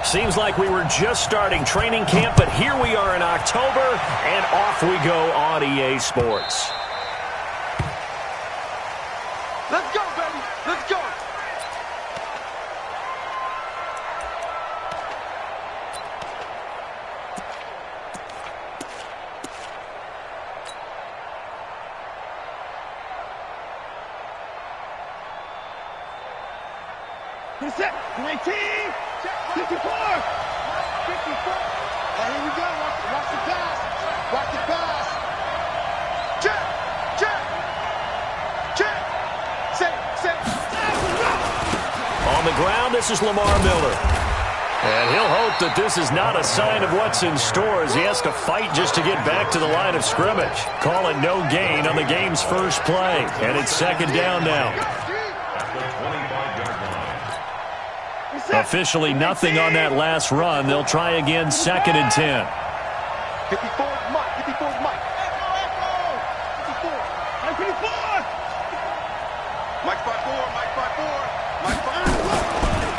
Seems like we were just starting training camp, but here we are in October, and off we go on EA Sports. Let's go, baby. Let's go. Set, 19, 54, 54. Here we go. Watch the pass. Watch the pass. Check. On the ground, this is Lamar Miller. And he'll hope that this is not a sign of what's in store as he has to fight just to get back to the line of scrimmage. Call it no gain on the game's first play. And it's second down now. Officially nothing on that last run. They'll try again, second and 10. 54 is Mike. 54 is Mike. 54. Mike 5-4. Mike 5-4. Mike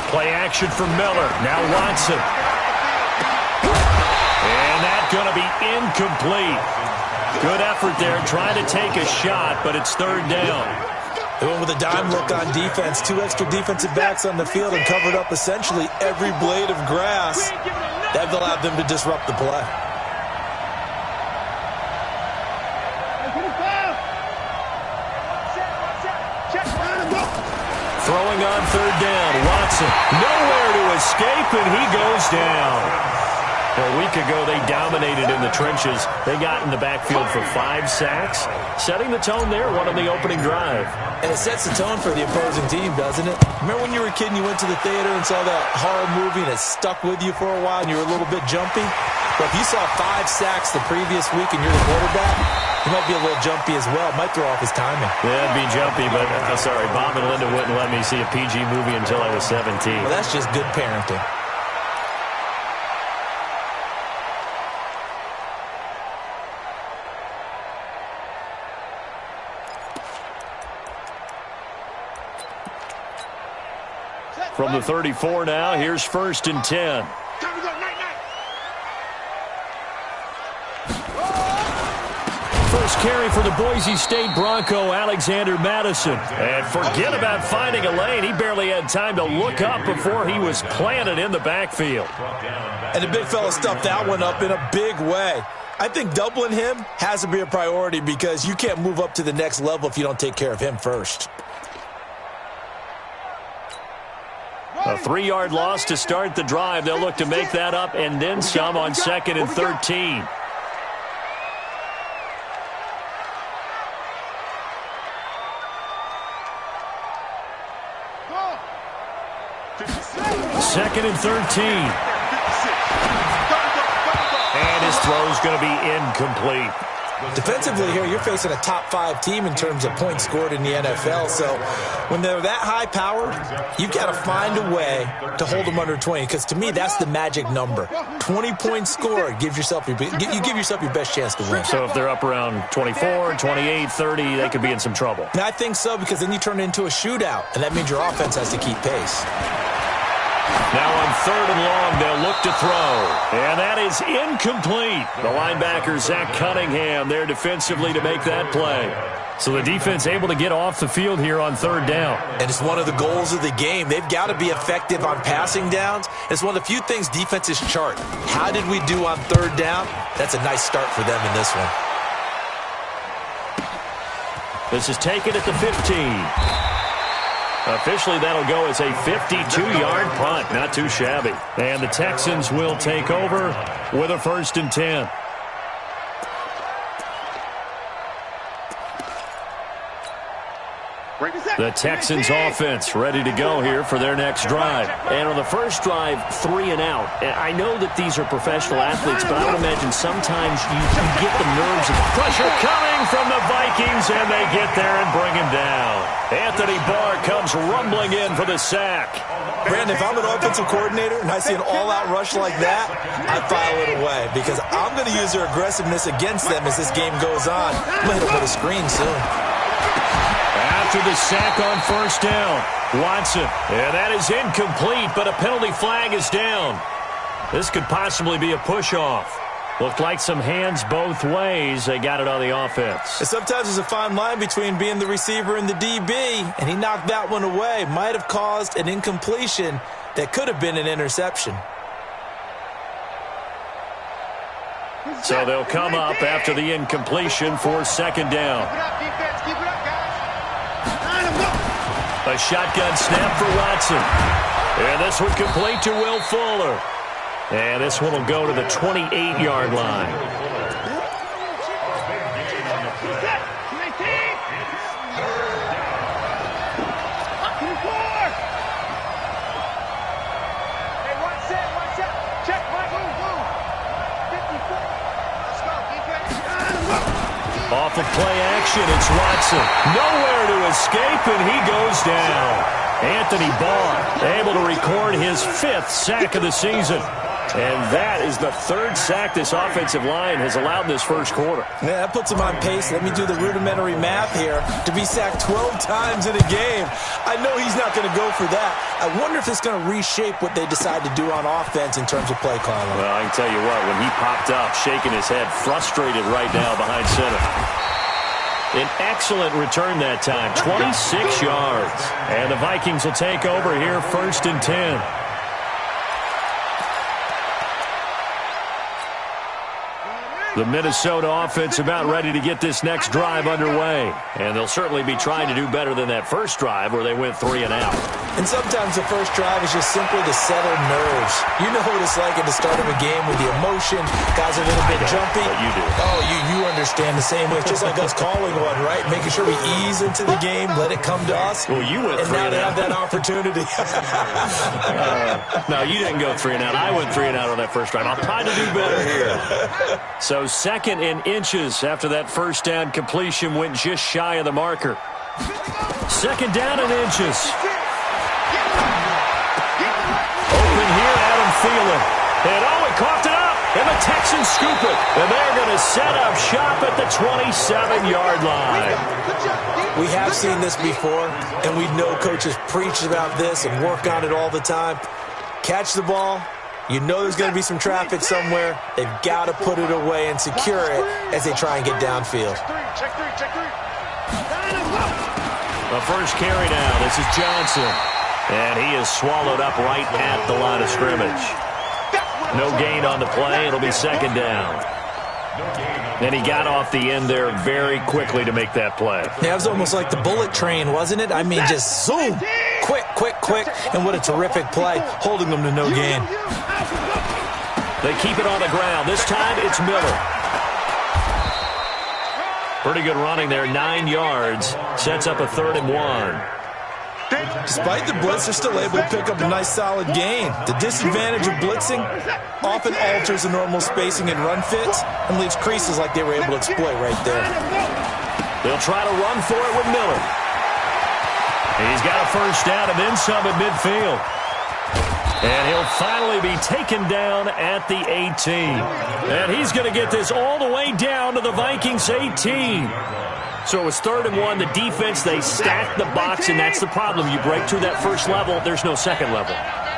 5. Play action for Miller. Now Watson. And that's going to be incomplete. Good effort there, trying to take a shot, but it's third down. They went with a dime look on defense. 2 extra defensive backs on the field and covered up essentially every blade of grass. That allowed them to disrupt the play. Throwing on third down. Watson nowhere to escape, and he goes down. A week ago, they dominated in the trenches. They got in the backfield for 5 sacks, setting the tone there, one on the opening drive. And it sets the tone for the opposing team, doesn't it? Remember when you were a kid and you went to the theater and saw that horror movie and it stuck with you for a while and you were a little bit jumpy? But if you saw 5 sacks the previous week and you're the quarterback, you might be a little jumpy as well. Might throw off his timing. Yeah, it'd be jumpy, but sorry, Bob and Linda wouldn't let me see a PG movie until I was 17. Well, that's just good parenting. From the 34 now, here's first and 10. First carry for the Boise State Bronco, Alexander Madison. And forget about finding a lane. He barely had time to look up before he was planted in the backfield. And the big fella stuffed that one up in a big way. I think doubling him has to be a priority because you can't move up to the next level if you don't take care of him first. A 3-yard loss to start the drive. They'll look to make that up and then some on second and 13. Second and 13. And his throw's going to be incomplete. Defensively here, you're facing a top-5 team in terms of points scored in the NFL. So when they're that high-powered, you've got to find a way to hold them under 20. Because to me, that's the magic number. 20 points scored, you give yourself your best chance to win. So if they're up around 24, 28, 30, they could be in some trouble. And I think so, because then you turn it into a shootout, and that means your offense has to keep pace. Now on third and long, they'll look to throw. And that is incomplete. The linebacker, Zach Cunningham, there defensively to make that play. So the defense able to get off the field here on third down. And it's one of the goals of the game. They've got to be effective on passing downs. It's one of the few things defenses chart. How did we do on third down? That's a nice start for them in this one. This is taken at the 15. Officially, that'll go as a 52-yard punt. Not too shabby. And the Texans will take over with a first and 10. The Texans offense ready to go here for their next drive. And on the first drive, 3 and out. And I know that these are professional athletes, but I would imagine sometimes you get the nerves of pressure coming from the Vikings, and they get there and bring him down. Anthony Barr comes rumbling in for the sack. Brandon, if I'm an offensive coordinator and I see an all-out rush like that, I file it away because I'm going to use their aggressiveness against them as this game goes on. I'm going to hit them with a screen soon. After the sack on first down, Watson. And that is incomplete, but a penalty flag is down. This could possibly be a push-off. Looked like some hands both ways. They got it on the offense. And sometimes there's a fine line between being the receiver and the DB, and he knocked that one away. Might have caused an incompletion that could have been an interception. So they'll come up after the incompletion for second down. A shotgun snap for Watson. And this one complete to Will Fuller. And this one will go to the 28-yard line. Off of play action, it's Watson. Nowhere to escape, and he goes down. Anthony Barr able to record his 5th sack of the season. And that is the 3rd sack this offensive line has allowed in this first quarter. Yeah, that puts him on pace. Let me do the rudimentary math here. To be sacked 12 times in a game, I know he's not going to go for that. I wonder if it's going to reshape what they decide to do on offense in terms of play calling. Well, I can tell you what, when he popped up, shaking his head, frustrated right now behind center. An excellent return that time, 26 yards. And the Vikings will take over here, 1st and 10. The Minnesota offense about ready to get this next drive underway. And they'll certainly be trying to do better than that first drive where they went 3 and out. And sometimes the first drive is just simply to settle nerves. You know what it's like at the start of a game with the emotion. Guys are a little bit jumpy. But you do. Oh, you understand the same way. It's just like us calling one, right? Making sure we ease into the game, let it come to us. Well, you went 3 and out. And now they have that opportunity. No, you didn't go 3 and out. I went 3 and out on that first drive. I'll try to do better here. So 2nd and inches after that first down completion went just shy of the marker. 2nd down and inches. Open here, Adam Thielen. And he coughed it up. And the Texans scoop it. And they're going to set up shop at the 27-yard line. We have seen this before, and we know coaches preach about this and work on it all the time. Catch the ball. You know there's going to be some traffic somewhere. They've got to put it away and secure it as they try and get downfield. The first carry now. This is Johnson. And he is swallowed up right at the line of scrimmage. No gain on the play. It'll be 2nd down. And he got off the end there very quickly to make that play. Yeah, it was almost like the bullet train, wasn't it? I mean, just zoom. Quick, quick, quick. And what a terrific play, holding them to no gain. They keep it on the ground. This time it's Miller. Pretty good running there, 9 yards. Sets up a 3rd and 1. Despite the blitz, they're still able to pick up a nice solid gain. The disadvantage of blitzing often alters the normal spacing and run fits and leaves creases like they were able to exploit right there. They'll try to run for it with Miller. He's got a first down and then some at midfield. And he'll finally be taken down at the 18. And he's going to get this all the way down to the Vikings 18. So it was 3rd and 1. The defense, they stacked the box, and that's the problem. You break through that first level, there's no second level.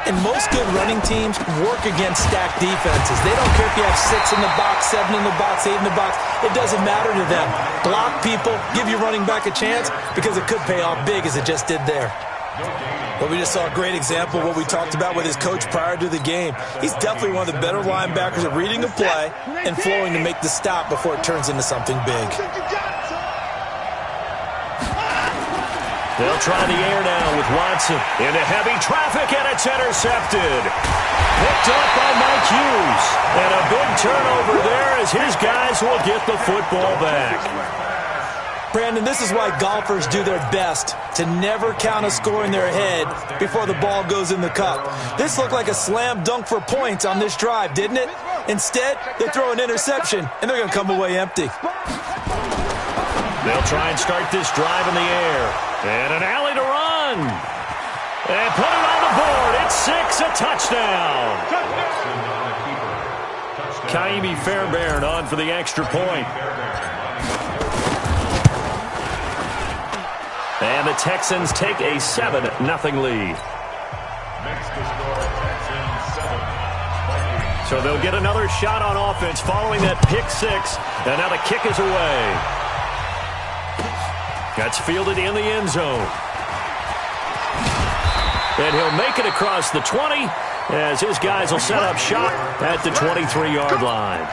And most good running teams work against stacked defenses. They don't care if you have 6 in the box, 7 in the box, 8 in the box. It doesn't matter to them. Block people, give your running back a chance, because it could pay off big as it just did there. Well, we just saw a great example of what we talked about with his coach prior to the game. He's definitely one of the better linebackers at reading a play and flowing to make the stop before it turns into something big. They'll try the air now with Watson. Into heavy traffic, and it's intercepted. Picked up by Mike Hughes. And a big turnover there as his guys will get the football back. Brandon, this is why golfers do their best to never count a score in their head before the ball goes in the cup. This looked like a slam dunk for points on this drive, didn't it? Instead, they throw an interception, and they're going to come away empty. They'll try and start this drive in the air. And an alley to run. And put it on the board. It's 6, a touchdown. Kaimi Fairbairn on for the extra point. And the Texans take a 7-0 lead. So they'll get another shot on offense following that pick six. And now the kick is away. That's fielded in the end zone. And he'll make it across the 20 as his guys will set up shop at the 23-yard line.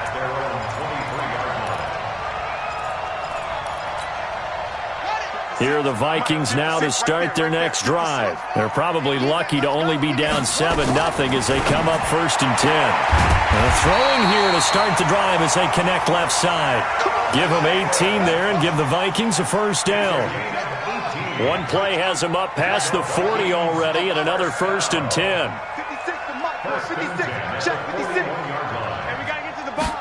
Here are the Vikings now to start their next drive. They're probably lucky to only be down 7-0 as they come up 1st and 10. Throwing here to start the drive as they connect left side. Give them 18 there and give the Vikings a first down. One play has them up past the 40 already and another 1st and 10. 56, check 56. And we got to get to the ball.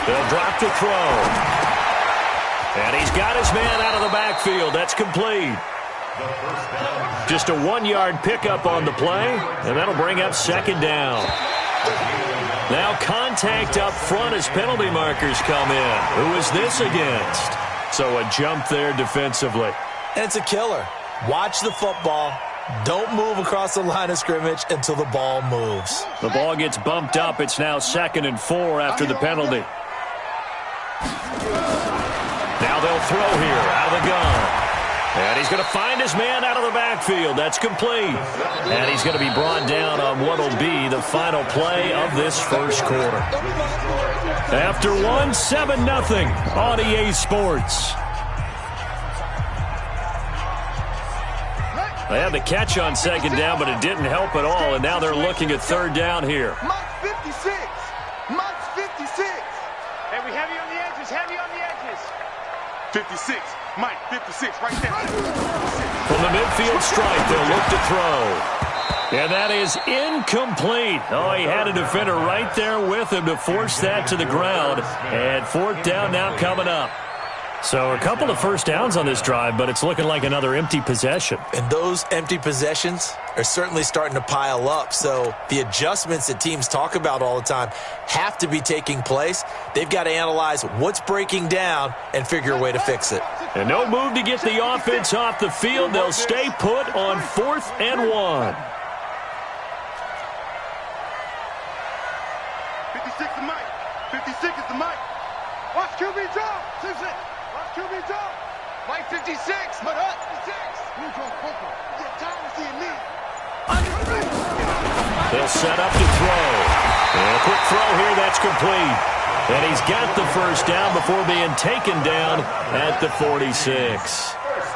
They'll drop the throw. And he's got his man out of the backfield. That's complete. Just a 1-yard pickup on the play, and that'll bring up 2nd down. Now contact up front as penalty markers come in. Who is this against? So a jump there defensively. And it's a killer. Watch the football. Don't move across the line of scrimmage until the ball moves. The ball gets bumped up. It's now 2nd and 4 after the penalty. Now they'll throw here out of the gun. And he's going to find his man out of the backfield. That's complete. And he's going to be brought down on what will be the final play of this first quarter. After 7-0 on EA Sports. They had the catch on 2nd down, but it didn't help at all. And now they're looking at 3rd down here. Mike's 56. Mike's 56. And we heavy on the edges, heavy on the edges. 56. Mike, 56, right there. From the midfield stripe, they'll look to throw. And that is incomplete. Oh, he had a defender right there with him to force that to the ground. And 4th down now coming up. So a couple of first downs on this drive, but it's looking like another empty possession. And those empty possessions are certainly starting to pile up. So the adjustments that teams talk about all the time have to be taking place. They've got to analyze what's breaking down and figure a way to fix it. And no move to get the offense off the field. They'll stay put on 4th and 1. 56 is Mike. 56 is the Mike. Watch QB draw. 56. Watch QB draw. Mike 56. Mike 56. Get time to see me. They'll set up to throw. And a quick throw here, that's complete. And he's got the first down before being taken down at the 46.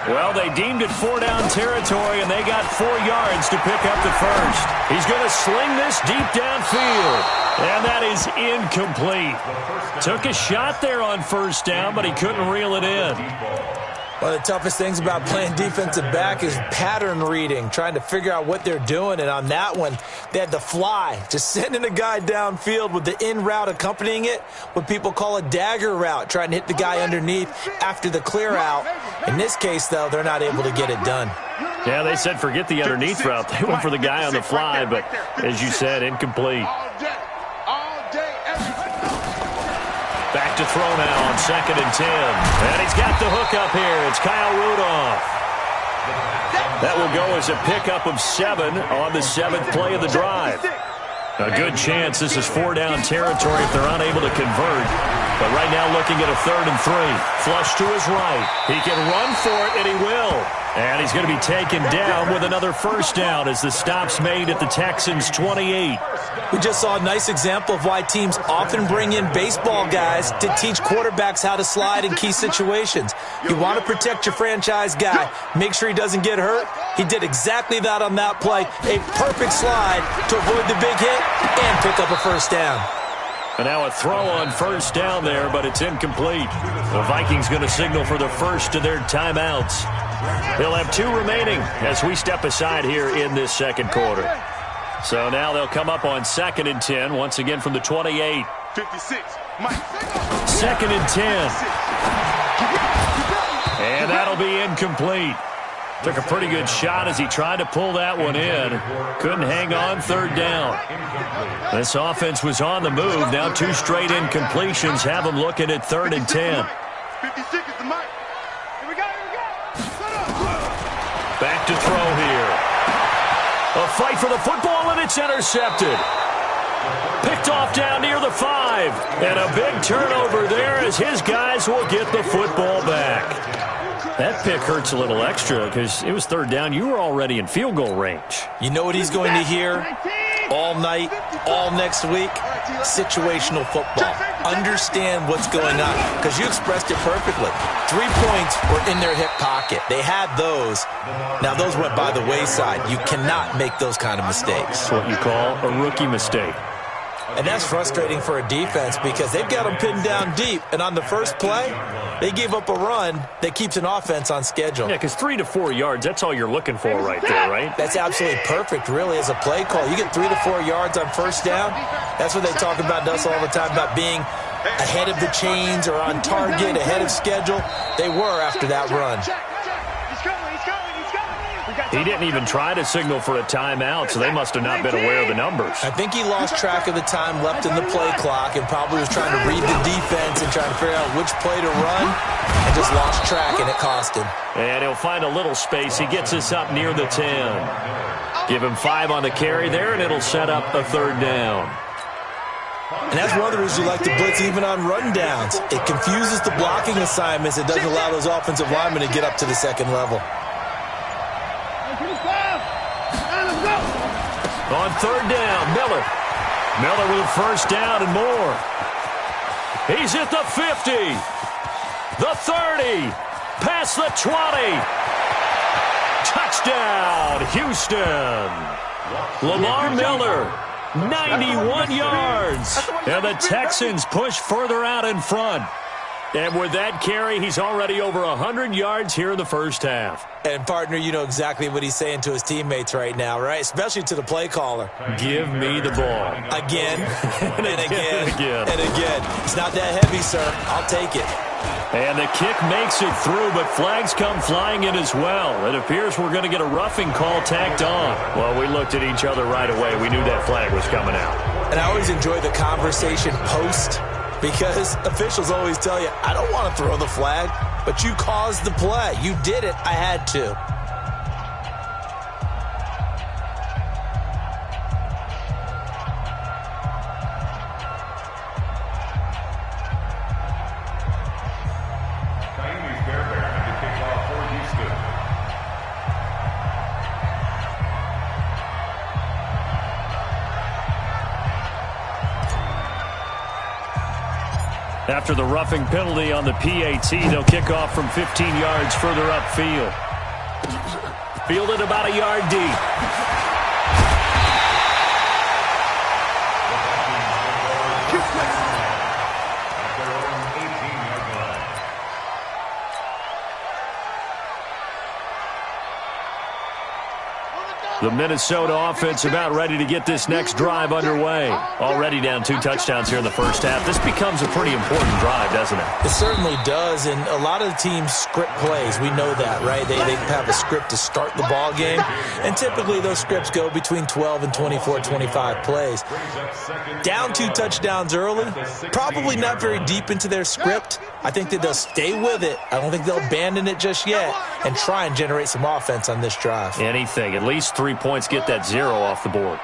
Well, they deemed it 4-down territory, and they got 4 yards to pick up the first. He's going to sling this deep downfield, and that is incomplete. Took a shot there on 1st down, but he couldn't reel it in. One of the toughest things about playing defensive back is pattern reading, trying to figure out what they're doing. And on that one, they had the fly, just sending a guy downfield with the in route accompanying it, what people call a dagger route, trying to hit the guy underneath after the clear out. In this case, though, they're not able to get it done. Yeah, they said forget the underneath route. They went for the guy on the fly, but as you said, incomplete. Back to throw now on 2nd and 10. And he's got the hook up here. It's Kyle Rudolph. That will go as a pickup of 7 on the 7th play of the drive. A good chance this is 4-down territory if they're unable to convert. But right now looking at a 3rd and 3. Flush to his right. He can run for it, and he will. And he's going to be taken down with another first down as the stop's made at the Texans' 28. We just saw a nice example of why teams often bring in baseball guys to teach quarterbacks how to slide in key situations. You want to protect your franchise guy. Make sure he doesn't get hurt. He did exactly that on that play. A perfect slide to avoid the big hit and pick up a first down. And now a throw on 1st down there, but it's incomplete. The Vikings going to signal for the first of their timeouts. They'll have 2 remaining as we step aside here in this 2nd quarter. So now they'll come up on 2nd and 10, once again from the 28. 56, Mike. 2nd and 10. And that'll be incomplete. Took a pretty good shot as he tried to pull that one in. Couldn't hang on 3rd down. This offense was on the move. Now 2 straight incompletions have them looking at 3rd and 10. 56 is the Mike. Here we go, here we go. Back to throw here. A fight for the football, and it's intercepted. Picked off down near the 5. And a big turnover there as his guys will get the football back. That pick hurts a little extra because it was third down. You were already in field goal range. You know what he's going to hear all night, all next week? Situational football. Understand what's going on, because you expressed it perfectly. 3 points were in their hip pocket. They had those. Now, those went by the wayside. You cannot make those kind of mistakes. That's what you call a rookie mistake. And that's frustrating for a defense because they've got them pinned down deep. And on the first play, they gave up a run that keeps an offense on schedule. Yeah, because 3 to 4 yards, that's all you're looking for right there, right? That's absolutely perfect, really, as a play call. You get 3 to 4 yards on first down. That's what they talk about us all the time, about being ahead of the chains or on target, ahead of schedule. They were after that run. He didn't even try to signal for a timeout, so they must have not been aware of the numbers. I think he lost track of the time left in the play clock and probably was trying to read the defense and trying to figure out which play to run and just lost track, and it cost him. And he'll find a little space. He gets us up near the 10. Give him 5 on the carry there, and it'll set up a third down. And that's one of the reasons you like to blitz even on rundowns. It confuses the blocking assignments. It doesn't allow those offensive linemen to get up to the second level. On third down, Miller. Miller with a first down and more. He's at the 50. The 30. Past the 20. Touchdown, Houston. Lamar Miller, 91 yards. And the Texans push further out in front. And with that carry, he's already over 100 yards here in the first half. And, partner, you know exactly what he's saying to his teammates right now, right? Especially to the play caller. Give me the ball. Again, and again, again. and again. It's not that heavy, sir. I'll take it. And the kick makes it through, but flags come flying in as well. It appears we're going to get a roughing call tacked on. Well, we looked at each other right away. We knew that flag was coming out. And I always enjoy the conversation post, because officials always tell you, I don't want to throw the flag, but you caused the play. You did it. I had to. After the roughing penalty on the PAT, they'll kick off from 15 yards further upfield. Fielded about a yard deep. The Minnesota offense about ready to get this next drive underway. Already down 2 touchdowns here in the first half. This becomes a pretty important drive, doesn't it? It certainly does, and a lot of the teams script plays. We know that, right? They have a script to start the ball game, and typically those scripts go between 12 and 24, 25 plays. Down 2 touchdowns early, probably not very deep into their script. I think that they'll stay with it. I don't think they'll abandon it just yet and try and generate some offense on this drive. Anything. At least 3 points, get that 0 off the board.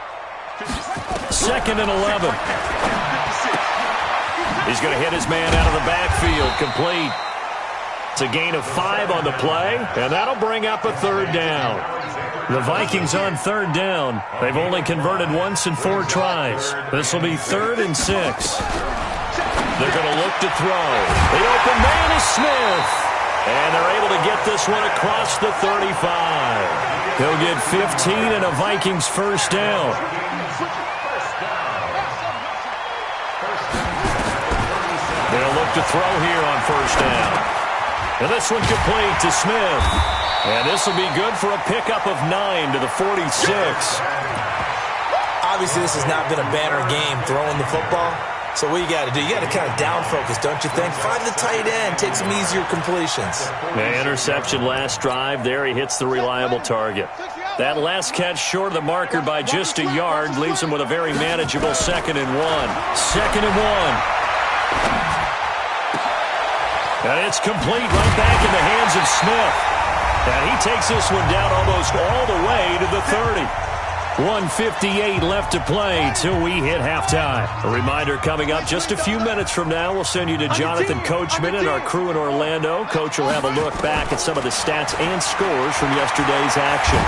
2nd and 11. He's going to hit his man out of the backfield. Complete. It's a gain of 5 on the play, and that'll bring up a third down. The Vikings on third down. They've only converted once in 4 tries. This will be 3rd and 6. They're going to look to throw. The open man is Smith. And they're able to get this one across the 35. He'll get 15 and a Vikings first down. They'll look to throw here on first down. And this one complete to Smith. And this will be good for a pickup of 9 to the 46. Obviously, this has not been a banner game throwing the football. So what you got to do, you got to kind of down focus, don't you think? Find the tight end, take some easier completions. The interception last drive. There he hits the reliable target. That last catch short of the marker by just a yard leaves him with a very manageable 2nd and 1. 2nd and 1. And it's complete right back in the hands of Smith. And he takes this one down almost all the way to the 30. 1:58 left to play till we hit halftime. A reminder coming up just a few minutes from now. We'll send you to Jonathan Coachman and our crew in Orlando. Coach will have a look back at some of the stats and scores from yesterday's action.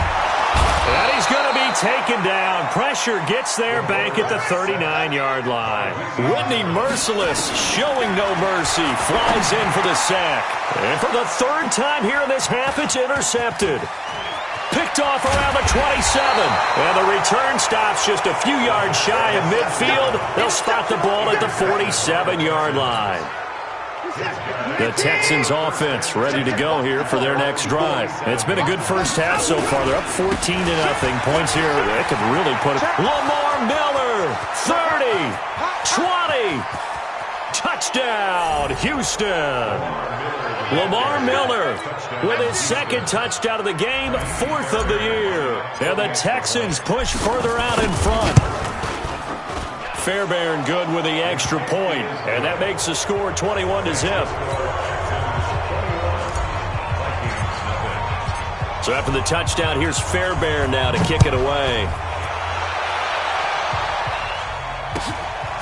And he's going to be taken down. Pressure gets there back at the 39-yard line. Whitney Merciless showing no mercy. Flies in for the sack. And for the third time here in this half, it's intercepted. Picked off around the 27. And the return stops just a few yards shy of midfield. They'll spot the ball at the 47-yard line. The Texans offense ready to go here for their next drive. It's been a good first half so far. They're up 14-0. Points here, they could really put it. Lamar Miller, 30, 20, touchdown, Houston. Lamar Miller with his second touchdown of the game, fourth of the year. And the Texans push further out in front. Fairbairn good with the extra point, and that makes the score 21-0. So after the touchdown, here's Fairbairn now to kick it away.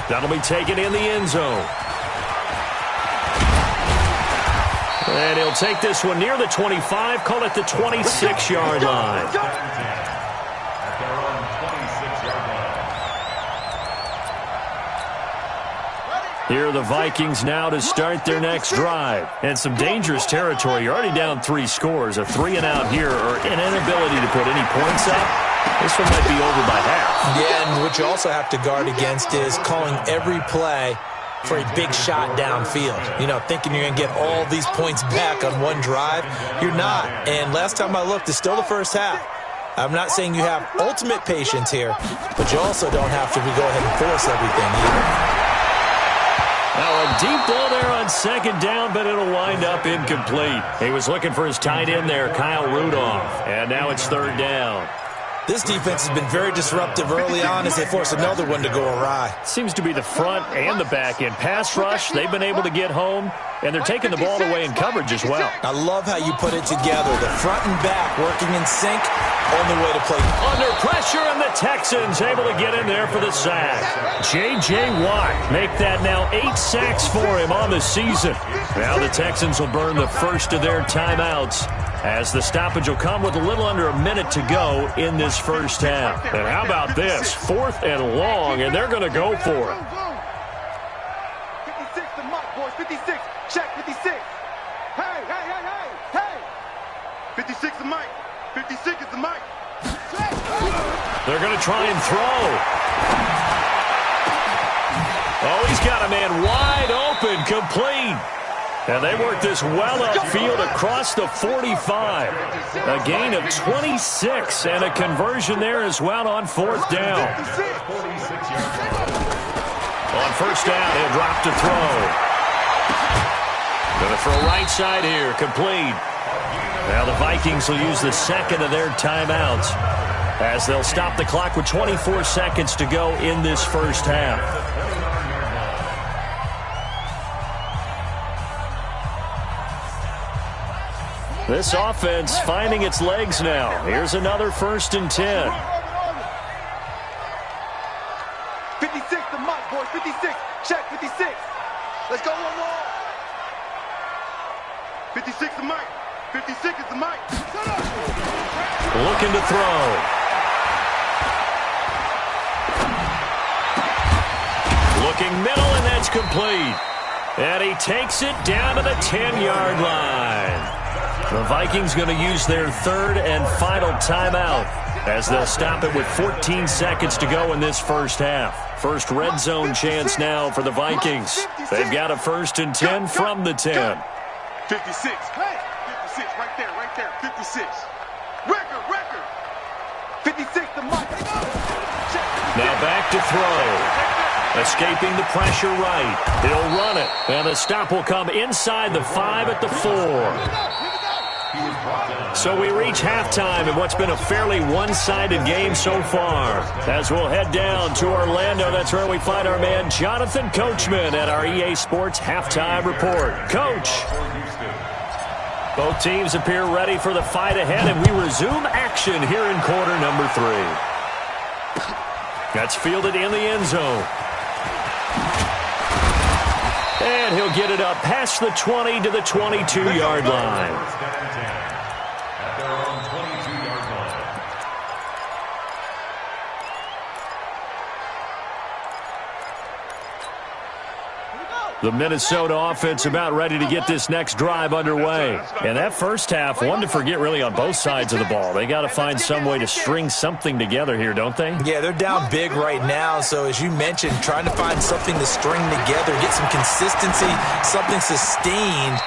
That'll be taken in the end zone. And he'll take this one near the 25, call it the 26-yard line. Here are the Vikings now to start their next drive. And some dangerous territory. You're already down 3 scores. A 3-and-out here or an inability to put any points up. This one might be over by half. Yeah, and what you also have to guard against is calling every play for a big shot downfield. You know, thinking you're going to get all these points back on one drive. You're not. And last time I looked, it's still the first half. I'm not saying you have ultimate patience here, but you also don't have to go ahead and force everything either. Now a deep ball there on second down, but it'll wind up incomplete. He was looking for his tight end there, Kyle Rudolph. And now it's third down. This defense has been very disruptive early on as they force another one to go awry. Seems to be the front and the back end. Pass rush, they've been able to get home, and they're taking the ball away in coverage as well. I love how you put it together. The front and back working in sync on the way to play. Under pressure, and the Texans able to get in there for the sack. J.J. Watt make that now 8 sacks for him on the season. Now the Texans will burn the first of their timeouts, as the stoppage will come with a little under a minute to go in this first half. And how about this? 4th and long, and they're going to go for it. 56 to Mike, boys. 56. Check 56. Hey, hey, hey, hey, hey. 56 to Mike. 56 is the Mike. They're going to try and throw. Oh, he's got a man wide open, complete. And they work this well upfield across the 45. A gain of 26 and a conversion there as well on 4th down. On first down, he'll drop to throw. Going to throw right side here, complete. Now the Vikings will use the second of their timeouts as they'll stop the clock with 24 seconds to go in this first half. This offense finding its legs now. Here's another 1st and 10. 56 to Mike, boys. 56. Check 56. Let's go one more. 56 to Mike. 56 is the Mike. Looking to throw. Looking middle, and that's complete. And he takes it down to the 10-yard line. The Vikings going to use their 3rd and final timeout as they'll stop it with 14 seconds to go in this first half. First red zone chance now for the Vikings. They've got a 1st and 10 from the 10. 56. Hey, 56. Right there. 56. Record. 56 to Mike. Now back to throw. Escaping the pressure right. He'll run it. And the stop will come inside the 5 at the 4. So we reach halftime in what's been a fairly one-sided game so far. As we'll head down to Orlando, that's where we find our man Jonathan Coachman at our EA Sports Halftime Report. Coach. Both teams appear ready for the fight ahead, and we resume action here in quarter number 3. That's fielded in the end zone. And he'll get it up past the 20 to the 22-yard line. The Minnesota offense about ready to get this next drive underway. And that first half, one to forget really on both sides of the ball. They got to find some way to string something together here, don't they? Yeah, they're down big right now. So as you mentioned, trying to find something to string together, get some consistency, something sustained,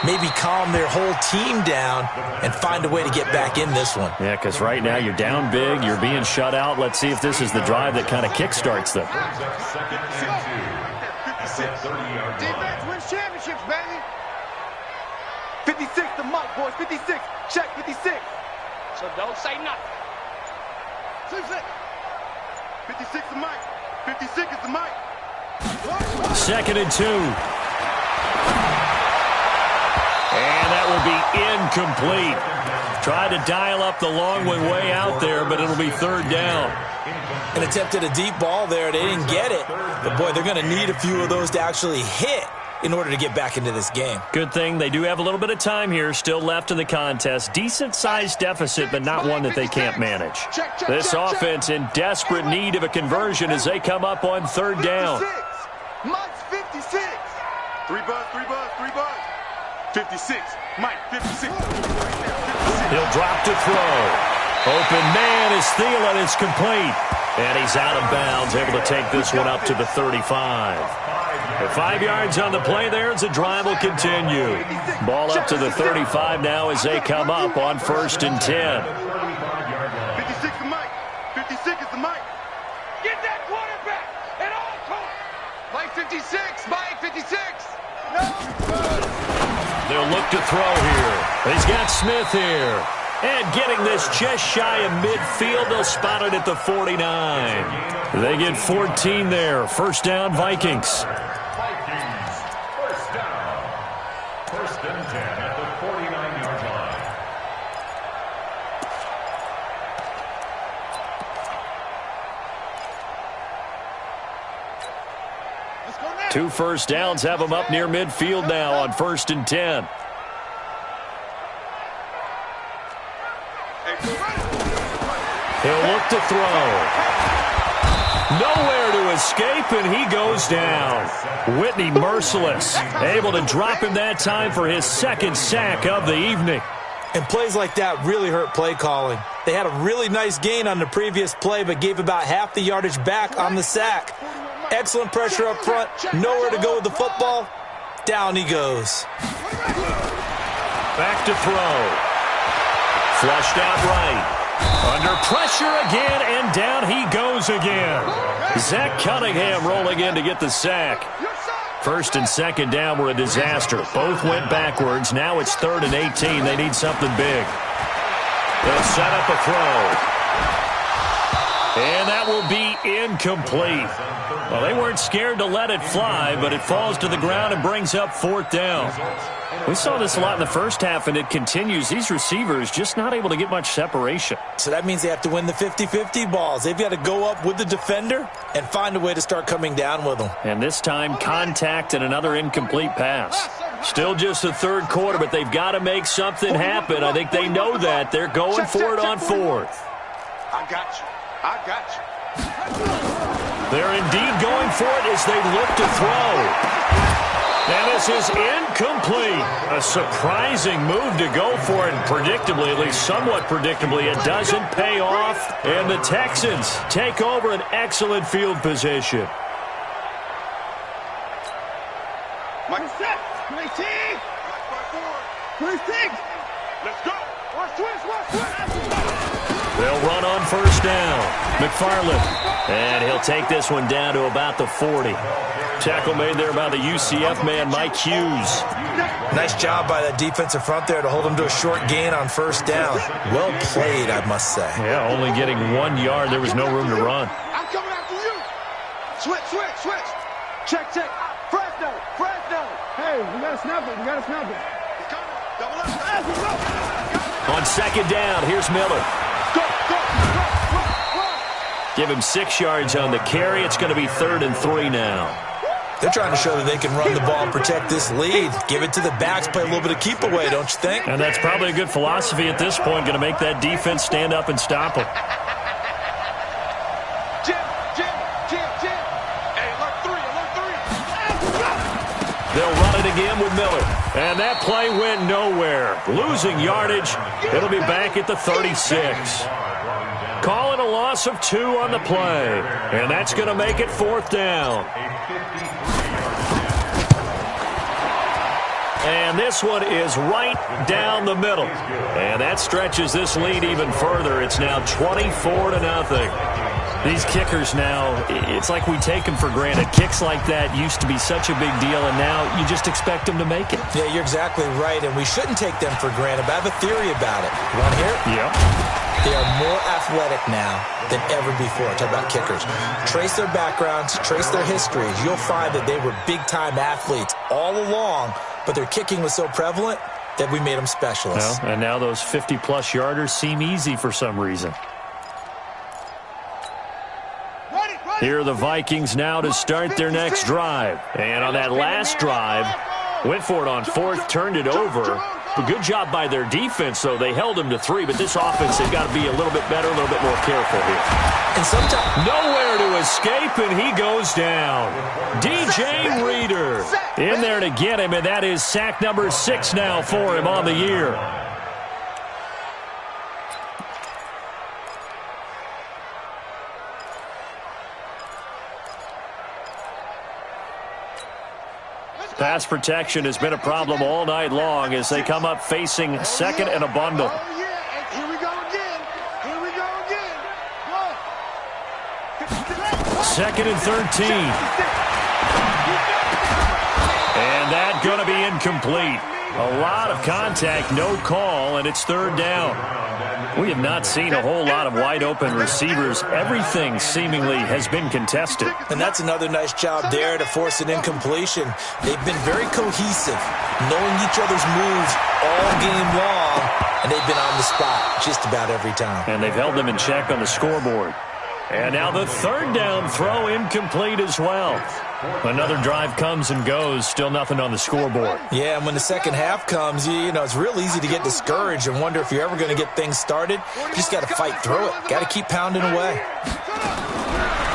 maybe calm their whole team down and find a way to get back in this one. Yeah, because right now you're down big, you're being shut out. Let's see if this is the drive that kind of kickstarts them. Defense wins championships, baby. 56 to Mike, boys. 56. Check 56. So don't say nothing. 56 to Mike. 56 is the Mike. 2nd and 2. And that will be incomplete. Try to dial up the long one way out there, but it'll be 3rd down. And attempted a deep ball there. They didn't get it. But, boy, they're going to need a few of those to actually hit in order to get back into this game. Good thing they do have a little bit of time here still left in the contest. Decent-sized deficit, but not one that they can't manage. This offense in desperate need of a conversion as they come up on 3rd down. Mike's 56. 3 buzz, 3 buzz, 3 buzz. 56. Mike, 56. He'll drop to throw. Open man is Thielen. It's complete. And he's out of bounds, able to take this one up to the 35. The 5 yards on the play there as the drive will continue. Ball up to the 35 now as they come up on 1st and 10. 56 to Mike. 56 is the Mike. Get that quarterback at all costs. Mike 56. Mike 56. They'll look to throw here. He's got Smith here. And getting this just shy of midfield, they'll spot it at the 49. They get 14 there. 1st down, Vikings. First down. 1st and 10 at the 49-yard line. 2 first downs have them up near midfield now on 1st and 10. He'll look to throw. Nowhere to escape, and he goes down. Whitney merciless. Able to drop him that time for his 2nd sack of the evening. And plays like that really hurt play calling. They had a really nice gain on the previous play, but gave about half the yardage back on the sack. Excellent pressure up front. Nowhere to go with the football. Down he goes. Back to throw. Flushed out right. Under pressure again, and down he goes again. Zach Cunningham rolling in to get the sack. 1st and 2nd down were a disaster. Both went backwards. Now it's 3rd and 18. They need something big. They'll set up a throw. And that will be incomplete. Well, they weren't scared to let it fly, but it falls to the ground and brings up 4th down. We saw this a lot in the first half, and it continues. These receivers just not able to get much separation. So that means they have to win the 50-50 balls. They've got to go up with the defender and find a way to start coming down with them. And this time, contact and another incomplete pass. Still just the 3rd quarter, but they've got to make something happen. I think they know that. They're going for it on 4th. I got you. I got you. They're indeed going for it as they look to throw. And this is incomplete. A surprising move to go for it. And predictably, at least somewhat predictably, it doesn't pay off. And the Texans take over an excellent field position. Mike set. 19. 26. Let's go. Watch twist. Watch twist. They'll run on 1st down. McFarland. And he'll take this one down to about the 40. Tackle made there by the UCF man, Mike Hughes. Nice job by that defensive front there to hold him to a short gain on 1st down. Well played, I must say. Yeah, only getting 1 yard. There was no room to run. I'm coming after you. Switch, switch, switch. Check, check. Fresno, Fresno. Hey, we got to snap it. We got to snap it. He's coming. Double up. On 2nd down, here's Miller. Go, go, go, go, go. Give him 6 yards on the carry. It's going to be 3rd and 3 now. They're trying to show that they can run the ball and protect this lead. Give it to the backs, play a little bit of keep away, don't you think? And that's probably a good philosophy at this point, going to make that defense stand up and stop them. Jim. Hey, alert 3. They'll run it again with Miller. And that play went nowhere. Losing yardage. It'll be back at the 36. Calling a loss of 2 on the play. And that's going to make it 4th down. And this one is right down the middle. And that stretches this lead even further. It's now 24-0. These kickers now, it's like we take them for granted. Kicks like that used to be such a big deal, and now you just expect them to make it. Yeah, you're exactly right, and we shouldn't take them for granted. But I have a theory about it. You want to hear it? Yep. They are more athletic now than ever before. Talk about kickers. Trace their backgrounds, trace their histories. You'll find that they were big-time athletes all along, but their kicking was so prevalent that we made them specialists. Well, and now those 50-plus yarders seem easy for some reason. Here are the Vikings now to start their next drive. And on that last drive, went for it on 4th, turned it over. But good job by their defense, though. They held them to 3, but this offense, they've got to be a little bit better, a little bit more careful here. And sometimes nowhere to escape, and he goes down. DJ Reader in there to get him, and that is sack number 6 now for him on the year. Pass protection has been a problem all night long as they come up facing 2nd and a bundle. Oh, yeah. And here we go again. 2nd and 13. And that going to be incomplete. A lot of contact, no call, and it's 3rd down. We have not seen a whole lot of wide-open receivers. Everything seemingly has been contested. And that's another nice job there to force an incompletion. They've been very cohesive, knowing each other's moves all game long, and they've been on the spot just about every time. And they've held them in check on the scoreboard. And now the 3rd down throw incomplete as well. Another drive comes and goes, still nothing on the scoreboard. Yeah, and when the second half comes, you know, it's real easy to get discouraged and wonder if you're ever going to get things started. You just got to fight through it. Got to keep pounding away.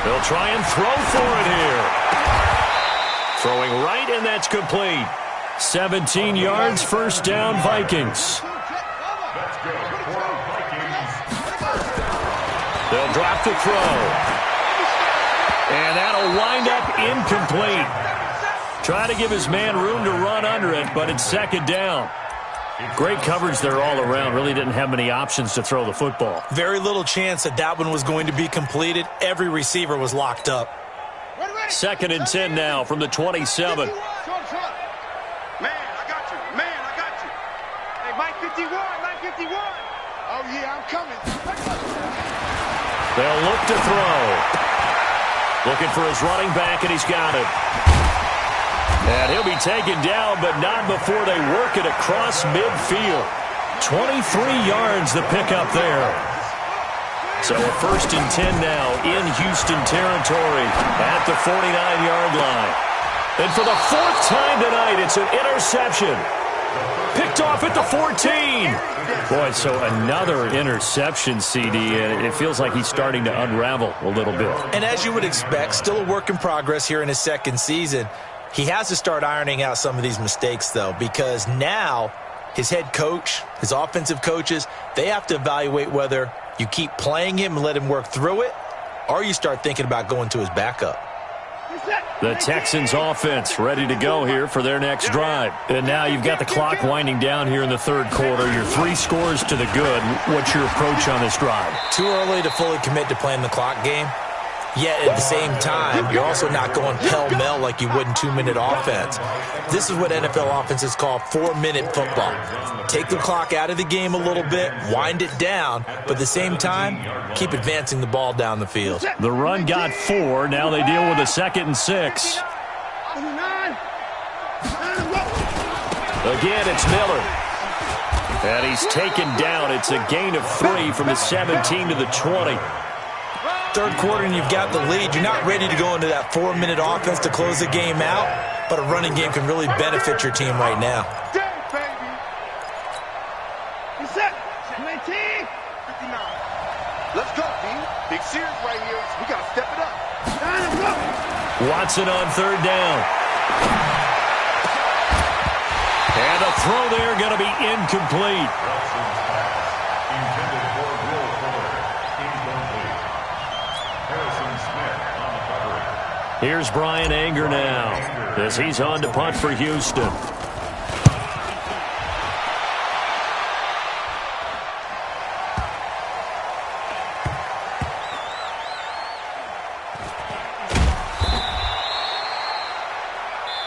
They'll try and throw for it here. Throwing right, and that's complete. 17 yards, 1st down, Vikings. They'll drop the throw. And that'll wind up incomplete. Trying to give his man room to run under it, but it's 2nd down. Great coverage there all around. Really didn't have many options to throw the football. Very little chance that one was going to be completed. Every receiver was locked up. 2nd and 10 now from the 27. Man, I got you. Hey, Mike 51. Oh, yeah, I'm coming. They'll look to throw. Looking for his running back, and he's got it. And he'll be taken down, but not before they work it across midfield. 23 yards the pickup there. So a 1st and 10 now in Houston territory at the 49-yard line. And for the 4th time tonight, it's an interception. Picked off at the 14. Boy, so another interception, CD, and it feels like he's starting to unravel a little bit. And as you would expect, still a work in progress here in his 2nd season. He has to start ironing out some of these mistakes, though, because now his head coach, his offensive coaches, they have to evaluate whether you keep playing him and let him work through it, or you start thinking about going to his backup. The Texans offense ready to go here for their next drive. And now you've got the clock winding down here in the 3rd quarter. Your 3 scores to the good. What's your approach on this drive? Too early to fully commit to playing the clock game. Yet at the same time, you're also not going pell-mell like you would in 2-minute offense. This is what NFL offenses call 4-minute football. Take the clock out of the game a little bit, wind it down, but at the same time, keep advancing the ball down the field. The run got 4. Now they deal with a 2nd and 6. Again, it's Miller. And he's taken down. It's a gain of 3 from the 17 to the 20. Third quarter and you've got the lead. You're not ready to go into that 4-minute offense to close the game out, but a running game can really benefit your team right now. Reset. 19. 59. Let's go, team. Big series right here. We got to step it up. Watson on third down. And the throw there going to be incomplete. Here's Brian Anger now as he's on to punt for Houston.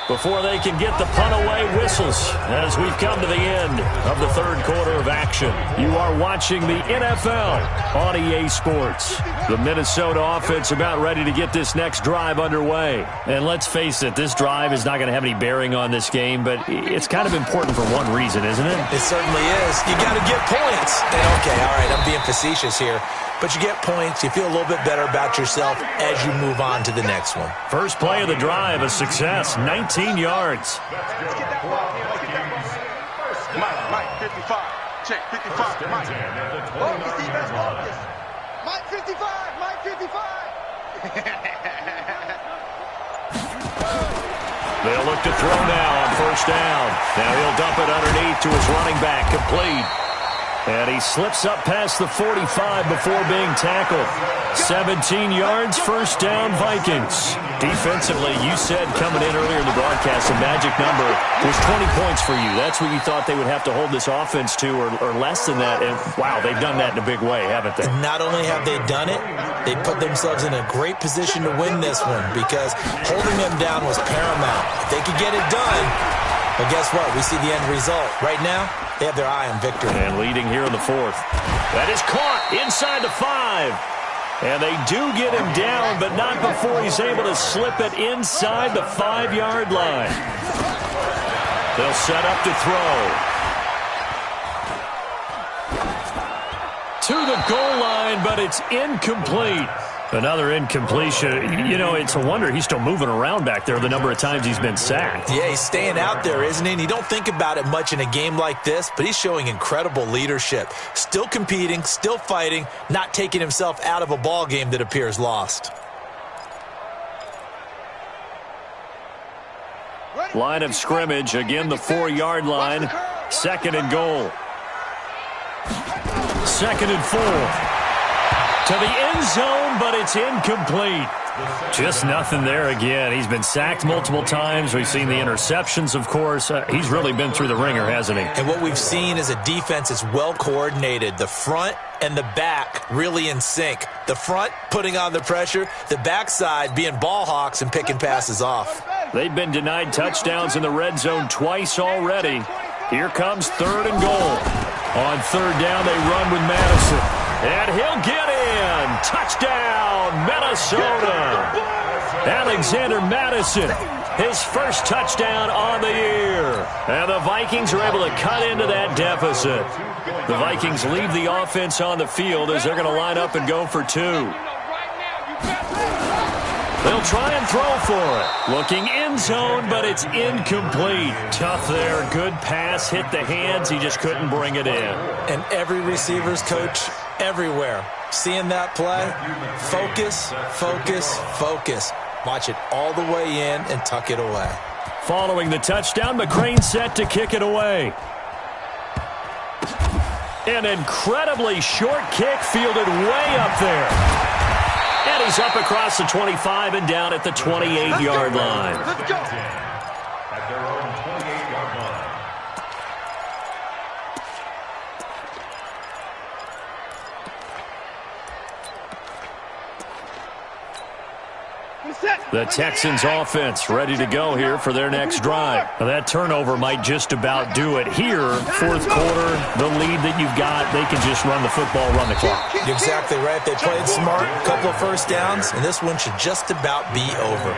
Before they can get the punt away, whistles as we've come to the end of the third quarter of action. You are watching the NFL on EA Sports. The Minnesota offense about ready to get this next drive underway. And let's face it, this drive is not going to have any bearing on this game, but it's kind of important for one reason, isn't it? It certainly is. You got to get points. And okay, all right, I'm being facetious here. But you get points, you feel a little bit better about yourself as you move on to the next one. First play of the drive, a success, 19 yards. Let's get that ball. Let's get that ball. Mike, 55. Check, 55. Mike. Focus, defense, focus. Mike 55. Mike 55. They'll look to throw now on first down. Now he'll dump it underneath to his running back, complete. And he slips up past the 45 before being tackled. 17 yards, first down, Vikings. Defensively, you said coming in earlier in the broadcast, the magic number was 20 points for you. That's what you thought they would have to hold this offense to, or less than that. And, wow, they've done that in a big way, haven't they? Not only have they done it, they put themselves in a great position to win this one because holding them down was paramount. If they could get it done, but guess what? We see the end result. Right now, they have their eye on victory. And leading here in the fourth. That is caught inside the 5. And they do get him down, but not before he's able to slip it inside the 5-yard line. They'll set up to throw. To the goal line, but it's incomplete. Another incompletion. You know, it's a wonder he's still moving around back there the number of times he's been sacked. Yeah, he's staying out there, isn't he? And you don't think about it much in a game like this, but he's showing incredible leadership. Still competing, still fighting, not taking himself out of a ball game that appears lost. Line of scrimmage, again the 4-yard line. Second and goal. Second and 4. To the end zone, but it's incomplete. Just nothing there again. He's been sacked multiple times. We've seen the interceptions, of course. He's really been through the ringer, hasn't he? And what we've seen is a defense that's well coordinated. The front and the back really in sync. The front putting on the pressure, the backside being ball hawks and picking passes off. They've been denied touchdowns in the red zone twice already. Here comes third and goal. On third down, they run with Madison. And he'll get in. Touchdown, Minnesota. Alexander Madison, his first touchdown on the year. And the Vikings are able to cut into that deficit. The Vikings leave the offense on the field as they're going to line up and go for 2. They'll try and throw for it. Looking end zone, but it's incomplete. Tough there. Good pass. Hit the hands. He just couldn't bring it in. And every receiver's coach everywhere. Seeing that play, focus, focus, focus. Watch it all the way in and tuck it away. Following the touchdown, McCrane set to kick it away. An incredibly short kick fielded way up there. And he's up across the 25 and down at the 28-yard line. Let's go. At their own 28-yard line. The Texans offense ready to go here for their next drive. Now that turnover might just about do it here. Fourth quarter, the lead that you've got, they can just run the football, run the clock. You're exactly right. They played smart, a couple of first downs, and this one should just about be over.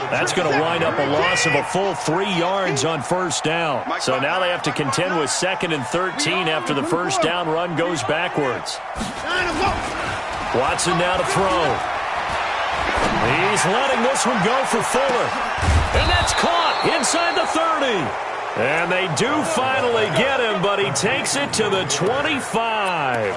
That's going to wind up a loss of a full 3 yards on first down. So now they have to contend with 2nd and 13 after the first down run goes backwards. Watson now to throw. He's letting this one go for Fuller. And that's caught inside the 30. And they do finally get him, but he takes it to the 25.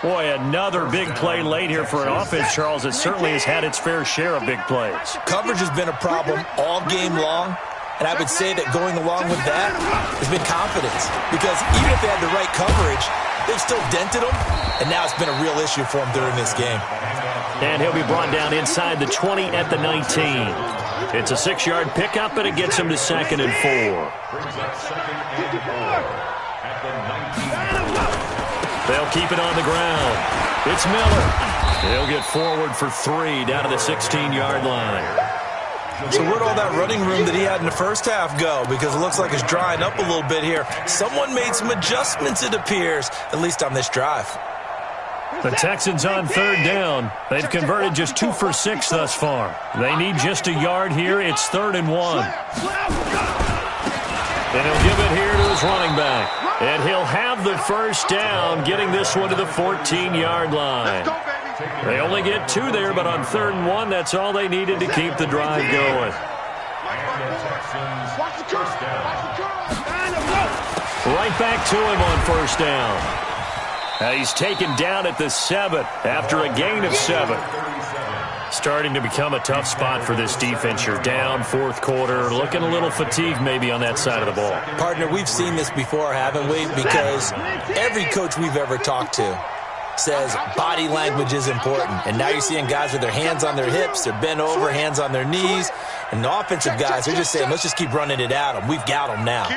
Boy, another big play late here for an offense, Charles. It certainly has had its fair share of big plays. Coverage has been a problem all game long. And I would say that going along with that has been confidence. Because even if they had the right coverage, they've still dented them. And now it's been a real issue for them during this game. And he'll be brought down inside the 20 at the 19. It's a 6-yard pickup, and it gets him to 2nd and 4. They'll keep it on the ground. It's Miller. He'll get forward for 3 down to the 16-yard line. So where'd all that running room that he had in the first half go? Because it looks like it's drying up a little bit here. Someone made some adjustments, it appears, at least on this drive. The Texans on 3rd down. They've converted just 2 for 6 thus far. They need just a yard here. It's 3rd and 1. And he'll give it here to his running back. And he'll have the first down, getting this one to the 14-yard line. They only get 2 there, but on 3rd and 1, that's all they needed to keep the drive going. Right back to him on 1st down. He's taken down at the 7 after a gain of 7. Starting to become a tough spot for this defense. You're down 4th quarter, looking a little fatigued maybe on that side of the ball. Partner, we've seen this before, haven't we? Because every coach we've ever talked to says body language is important. And now you're seeing guys with their hands on their hips, they're bent over, hands on their knees. And the offensive guys, they're just saying, let's just keep running it at them. We've got them now.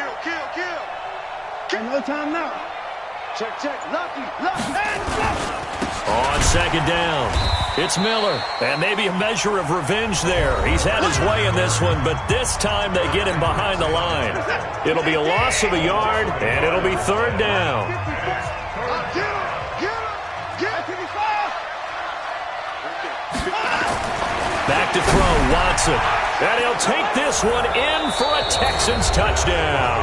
No time now. Check. Lucky. On 2nd down, it's Miller. And maybe a measure of revenge there. He's had his way in this one, but this time they get him behind the line. It'll be a loss of a yard, and it'll be 3rd down. Back to throw, Watson. And he'll take this one in for a Texans touchdown.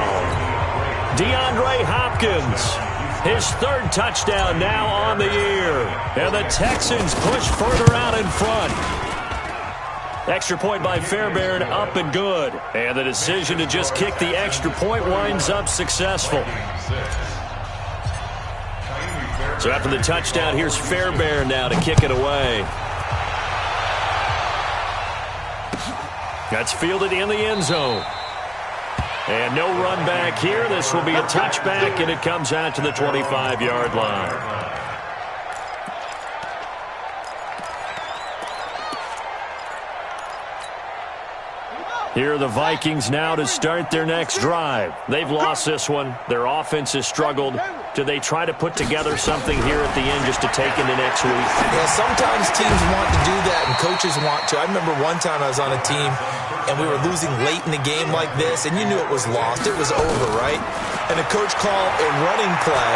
DeAndre Hopkins. His 3rd touchdown now on the year. And the Texans push further out in front. Extra point by Fairbairn, up and good. And the decision to just kick the extra point winds up successful. So after the touchdown, here's Fairbairn now to kick it away. That's fielded in the end zone. And no run back here. This will be a touchback, and it comes out to the 25-yard line. Here are the Vikings now to start their next drive. They've lost this one. Their offense has struggled. Do they try to put together something here at the end just to take into next week? Yeah, sometimes teams want to do that and coaches want to. I remember one time I was on a team and we were losing late in the game like this, and you knew it was lost. It was over, right? And the coach called a running play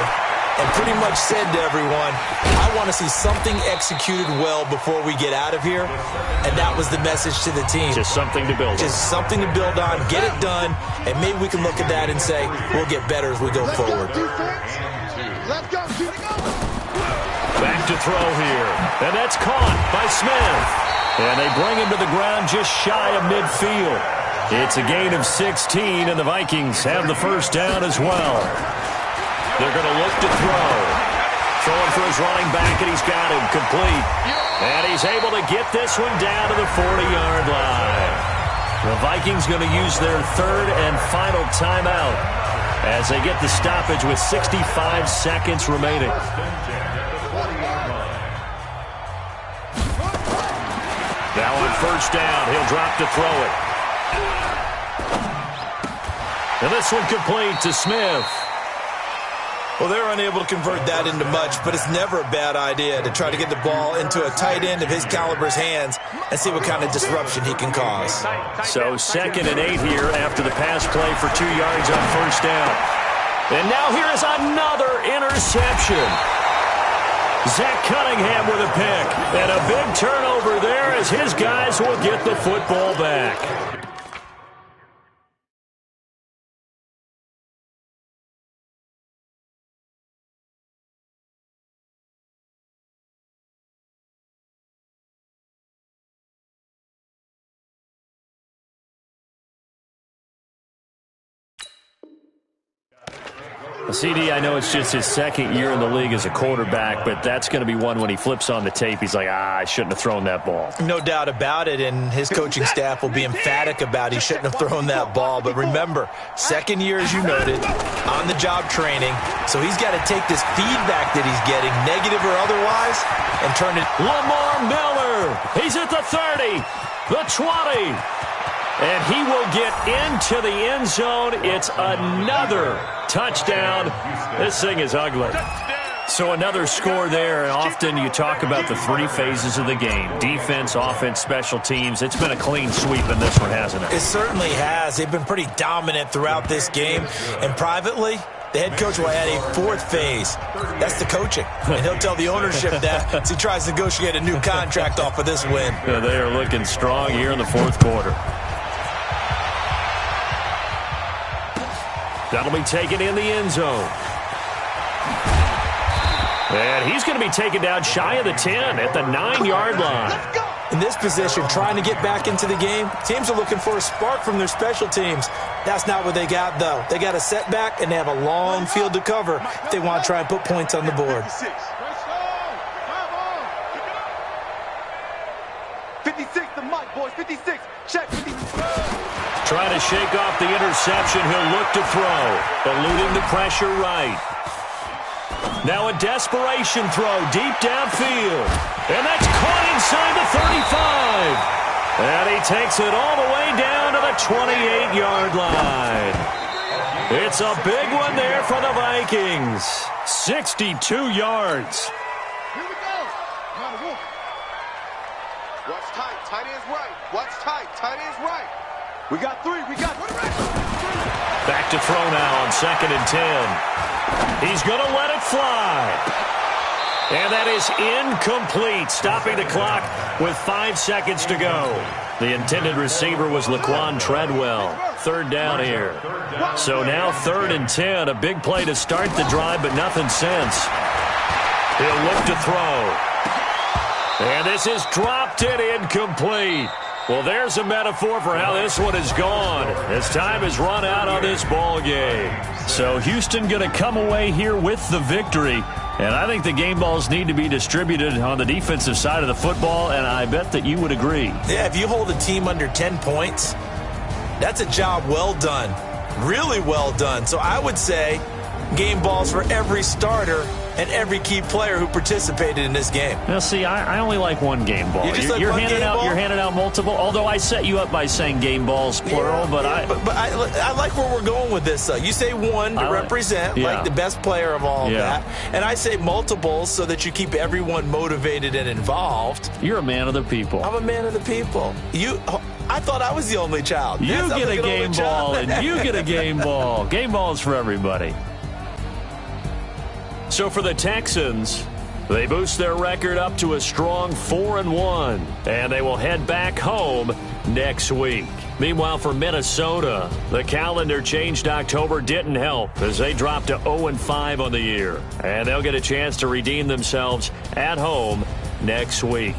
and pretty much said to everyone, I want to see something executed well before we get out of here. And that was the message to the team. Just something to build on. Just something to build on, get it done, and maybe we can look at that and say, we'll get better as we go forward. Let's go. Back to throw here. And that's caught by Smith. And they bring him to the ground just shy of midfield. It's a gain of 16, and the Vikings have the first down as well. They're going to look to throw. Throwing for his running back, and he's got him complete. And he's able to get this one down to the 40-yard line. The Vikings going to use their 3rd and final timeout as they get the stoppage with 65 seconds remaining. Now on 1st down, he'll drop to throw it. And this one complete to Smith. Well, they're unable to convert that into much, but it's never a bad idea to try to get the ball into a tight end of his caliber's hands and see what kind of disruption he can cause. So 2nd and 8 here after the pass play for 2 yards on 1st down. And now here is another interception. Zach Cunningham with a pick. And a big turnover there as his guys will get the football back. CD, I know it's just his second year in the league as a quarterback, but that's going to be one when he flips on the tape, he's like, I shouldn't have thrown that ball. No doubt about it, and his coaching staff will be emphatic about he shouldn't have thrown that ball. But remember, second year, as you noted, on-the-job training, so he's got to take this feedback that he's getting, negative or otherwise, and turn it. Lamar Miller, he's at the 30, the 20. And he will get into the end zone. It's another touchdown. This thing is ugly. So another score there. And often you talk about the three phases of the game. Defense, offense, special teams. It's been a clean sweep in this one, hasn't it? It certainly has. They've been pretty dominant throughout this game. And privately, the head coach will add a fourth phase. That's the coaching. And he'll tell the ownership that as he tries to negotiate a new contract off of this win. Yeah, they are looking strong here in the fourth quarter. That'll be taken in the end zone. And he's going to be taken down shy of the 10 at the 9-yard line. In this position, trying to get back into the game, teams are looking for a spark from their special teams. That's not what they got, though. They got a setback, and they have a long field to cover if they want to try and put points on the board. 56, the mic, boys. 56. Check. 56. Trying to shake off the interception. He'll look to throw. Eluding the pressure right. Now a desperation throw deep downfield. And that's caught inside the 35. And he takes it all the way down to the 28-yard line. It's a big one there for the Vikings. 62 yards. Here we go. Watch tight. Tight end's right. Watch tight. Tight end's right. We got three. Back to throw now on 2nd and 10. He's going to let it fly. And that is incomplete, stopping the clock with 5 seconds to go. The intended receiver was Laquan Treadwell. 3rd down here. So now 3rd and 10. A big play to start the drive, but nothing since. He'll look to throw. And this is dropped and incomplete. Well, there's a metaphor for how this one is gone. As time has run out on this ball game. So Houston going to come away here with the victory. And I think the game balls need to be distributed on the defensive side of the football, and I bet that you would agree. Yeah, if you hold a team under 10 points, that's a job well done. Really well done. So I would say game balls for every starter and every key player who participated in this game. Now, see, I only like one game ball. You're handing out multiple. Although I set you up by saying game balls plural, but I like where we're going with this. You say one to represent like the best player of all of that, and I say multiples so that you keep everyone motivated and involved. You're a man of the people. I'm a man of the people. I thought I was the only child. You get a game ball, and you get a game ball. Game balls for everybody. So for the Texans, they boost their record up to a strong 4-1, and they will head back home next week. Meanwhile, for Minnesota, the calendar changed October didn't help as they dropped to 0-5 on the year, and they'll get a chance to redeem themselves at home next week.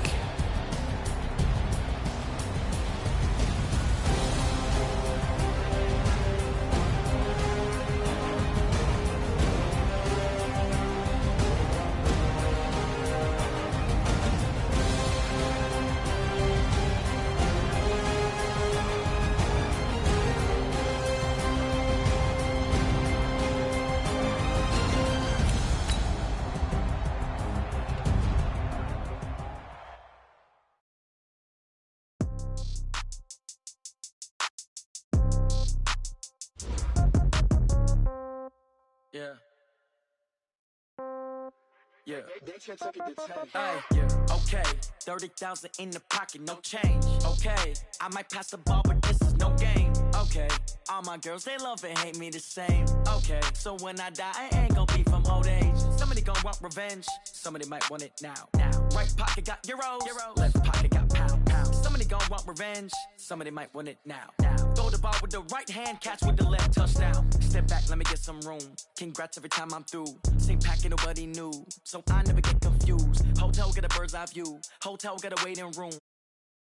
Yeah. Yeah. Okay. 30,000 in the pocket, no change. Okay. I might pass the ball, but this is no game. Okay. All my girls, they love and hate me the same. Okay. So when I die, I ain't gonna be from old age. Somebody gonna want revenge. Somebody might want it now. Right pocket got euros. Left pocket got pounds. Somebody gonna want revenge. Somebody might want it now. Throw the ball with the right hand, catch with the left, touchdown. Step back, let me get some room. Congrats every time I'm through. Same packet, nobody knew. So I never get confused. Hotel get a bird's eye view. Hotel get a waiting room.